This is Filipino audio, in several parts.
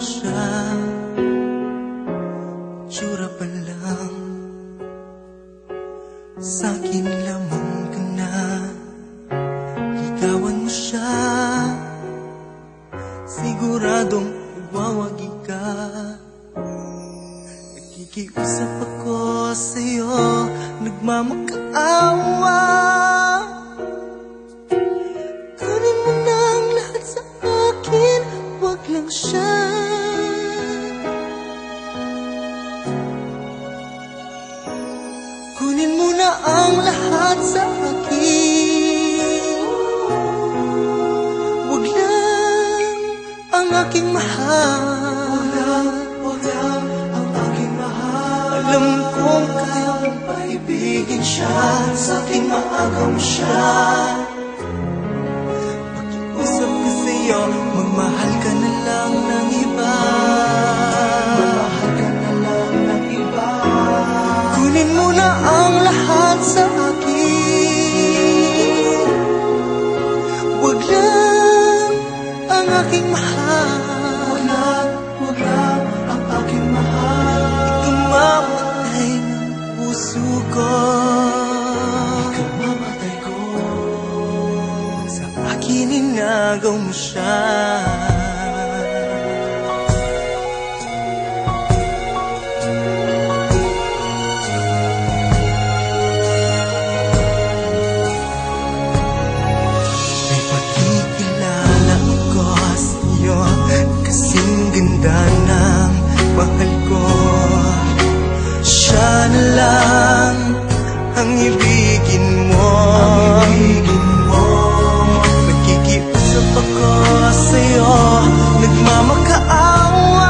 siya, tsura pa lang, sa'kin lamang ka na. Ligawan mo siya, siguradong magwawagi ka. Nakikiusap ako sa'yo, nagmamakaawa. Kunin mo na ang lahat sa akin, wag lang siya. Kunin mo na ang lahat sa akin, wag lang ang aking mahal. Wag lang ang aking mahal. Alam kong kaya mong paibigin siya, sa'kin maagaw mo siya. Pakiusap ko sa'yo, magmahal ka na lang ng iba. Magmahal ka na lang ng iba. Kunin mo na ang lahat sa akin, wag lang ang aking mahal. Wag lang ang aking mahal. Ikamamatay ng puso ko, ikamamatay ko. Sa akin inagaw mo siya. Kasing ganda ng mahal ko, siya na lang ang ibigin mo. Nakikiusap ako sa'yo, nagmamakaawa.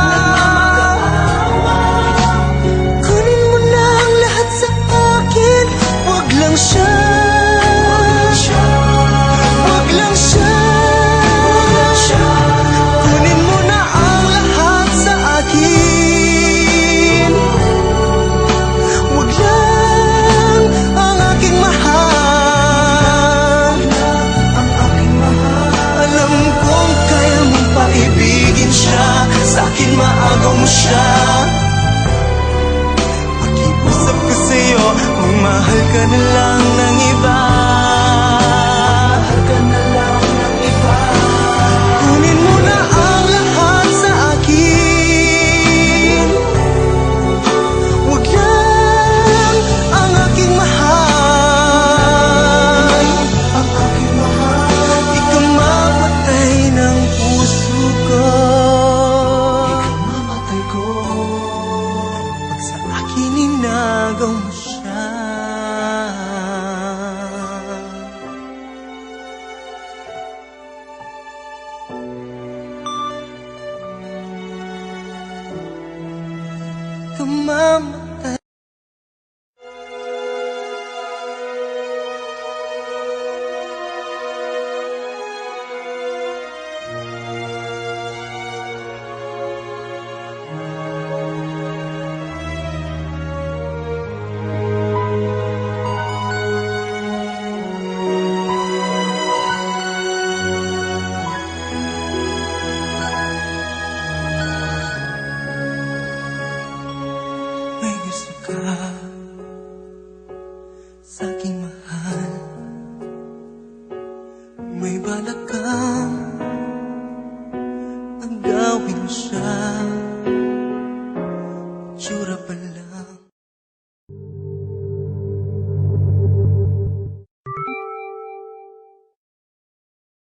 Kunin mo na ang lahat sa akin, wag lang siya. Wag lang siya. Sa'kin maagaw mo siya. Pakiusap ko sa'yo, magmahal ka na lang ng iba. Magmahal ka na lang ng iba. Kunin mo na ang lahat sa akin, wag lang ang aking mahal. Ang aking mahal. Ikamamatay ng puso ko, inagaw mo siya. Kamamatay